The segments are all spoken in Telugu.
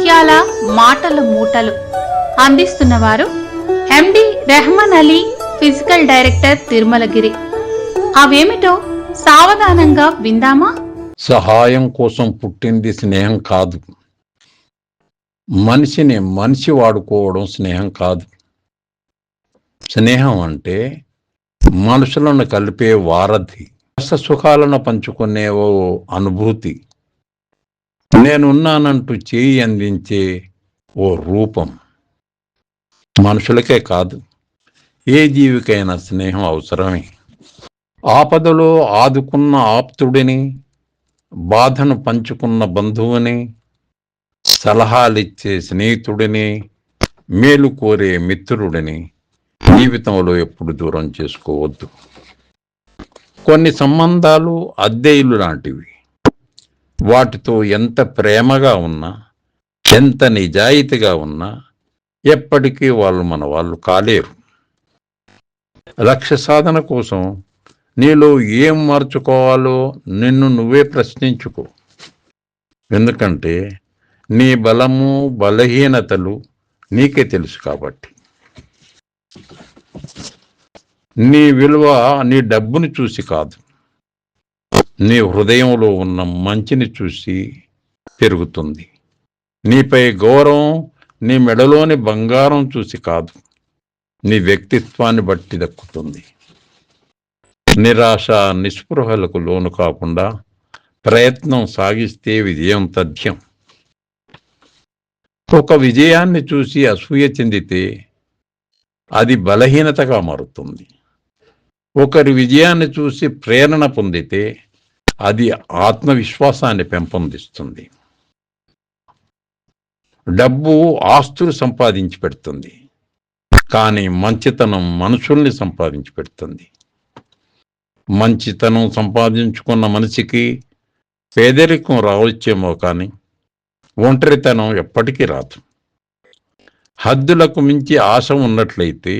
ముత్యాల మాటల మూటలు అందిస్తున్నవారు ఎండి రెహమాన్ అలీ, ఫిజికల్ డైరెక్టర్, తిరుమలగిరి. అవేమిటో సావధానంగా విందామా? సహాయం కోసం పుట్టింది స్నేహం కాదు. మనిషిని మనిషి వాడుకోవడం స్నేహం కాదు. స్నేహం అంటే మనుషులను కలిపే వారధి, కష్ట సుఖాలను పంచుకునే ఓ అనుభూతి, నేనున్నానంటూ చేయి అందించే ఓ రూపం. మనుషులకే కాదు, ఏ జీవికైనా స్నేహం అవసరమే. ఆపదలో ఆదుకున్న ఆప్తుడిని, బాధను పంచుకున్న బంధువుని, సలహాలిచ్చే స్నేహితుడిని, మేలు కోరే మిత్రుడిని జీవితంలో ఎప్పుడు దూరం చేసుకోవద్దు. కొన్ని సంబంధాలు అద్దె ఇల్లు లాంటివి. వాటితో ఎంత ప్రేమగా ఉన్నా, ఎంత నిజాయితీగా ఉన్నా ఎప్పటికీ వాళ్ళు మన వాళ్ళు కాలేరు. లక్ష్య సాధన కోసం నీలో ఏం మార్చుకోవాలో నిన్ను నువ్వే ప్రశ్నించుకో. ఎందుకంటే నీ బలము బలహీనతలు నీకే తెలుసు కాబట్టి. నీ విలువ నీ డబ్బుని చూసి కాదు, నీ హృదయంలో ఉన్న మంచిని చూసి పెరుగుతుంది. నీపై గౌరవం నీ మెడలోని బంగారం చూసి కాదు, నీ వ్యక్తిత్వాన్ని బట్టి దక్కుతుంది. నిరాశ నిస్పృహలకు లోను కాకుండా ప్రయత్నం సాగిస్తే విజయం తథ్యం. ఒక విజయాన్ని చూసి అసూయ చెందితే అది బలహీనతగా మారుతుంది. ఒకరి విజయాన్ని చూసి ప్రేరణ పొందితే అది ఆత్మవిశ్వాసాన్ని పెంపొందిస్తుంది. డబ్బు ఆస్తులు సంపాదించి పెడుతుంది, కానీ మంచితనం మనుషుల్ని సంపాదించి పెడుతుంది. మంచితనం సంపాదించుకున్న మనిషికి పేదరికం రావచ్చేమో కానీ ఒంటరితనం ఎప్పటికీ రాదు. హద్దులకు మించి ఆశ ఉన్నట్లయితే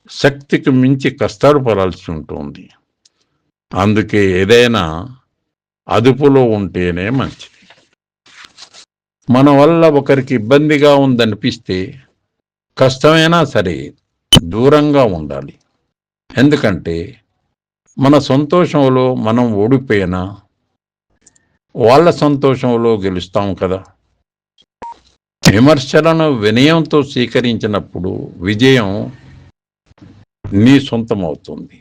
శక్తికి మించి కష్టాలు పడాల్సి ఉంటుంది. అందుకే ఏదైనా అదుపులో ఉంటేనే మంచిది. మన వల్ల ఒకరికి ఇబ్బందిగా ఉందనిపిస్తే కష్టమైనా సరే దూరంగా ఉండాలి. ఎందుకంటే మన సంతోషంలో మనం ఓడిపోయినా వాళ్ళ సంతోషంలో గెలుస్తాం కదా. విమర్శలను వినయంతో స్వీకరించినప్పుడు విజయం నీ సొంతమవుతుంది.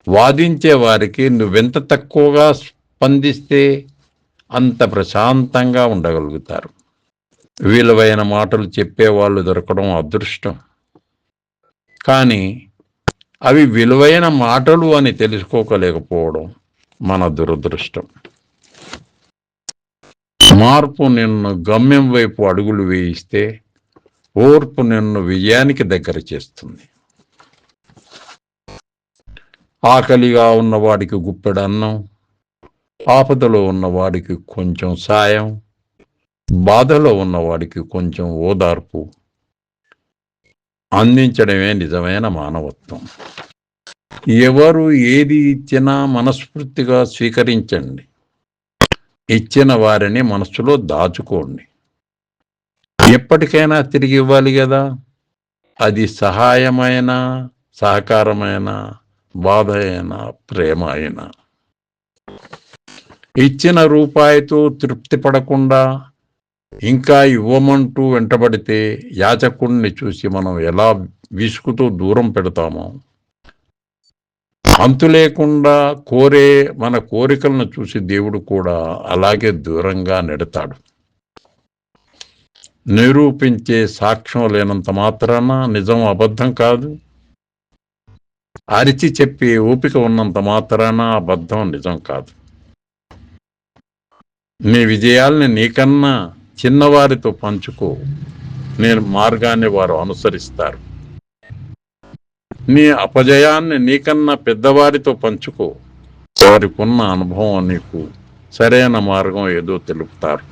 వాదించే వారికి నువ్వెంత తక్కువగా స్పందిస్తే అంత ప్రశాంతంగా ఉండగలుగుతారు. విలువైన మాటలు చెప్పేవాళ్ళు దొరకడం అదృష్టం, కానీ అవి విలువైన మాటలు అని తెలుసుకోలేకపోవడం మన దురదృష్టం. మార్పు నిన్ను గమ్యం వైపు అడుగులు వేయిస్తే ఓర్పు నిన్ను విజయానికి దగ్గర చేస్తుంది. ఆకలిగా ఉన్నవాడికి గుప్పెడు అన్నం, ఆపదలో ఉన్నవాడికి కొంచెం సాయం, బాధలో ఉన్నవాడికి కొంచెం ఓదార్పు అందించడమే నిజమైన మానవత్వం. ఎవరు ఏది ఇచ్చినా మనస్ఫూర్తిగా స్వీకరించండి. ఇచ్చిన వారిని మనసులో దాచుకోండి. ఎప్పటికైనా తిరిగి ఇవ్వాలి కదా. అది సహాయమైన, సహకారమైన, బాధ అయినా, ప్రేమ అయినా. ఇచ్చిన రూపాయితో తృప్తి పడకుండా ఇంకా ఇవ్వమంటూ వెంటబడితే యాచకుడిని చూసి మనం ఎలా విసుగుతో దూరం పెడతామో, అంతు లేకుండా కోరే మన కోరికలను చూసి దేవుడు కూడా అలాగే దూరంగా నెడతాడు. నిరూపించే సాక్ష్యం లేనంత మాత్రాన నిజం అబద్ధం కాదు. అరిచి చెప్పే ఓపిక ఉన్నంత మాత్రాన అబద్ధం నిజం కాదు. నీ విజయాల్ని నీకన్నా చిన్నవారితో పంచుకో, నీ మార్గాన్ని వారు అనుసరిస్తారు. నీ అపజయాన్ని నీకన్నా పెద్దవారితో పంచుకో, వారికున్న అనుభవం నీకు సరైన మార్గం ఏదో తెలుపుతారు.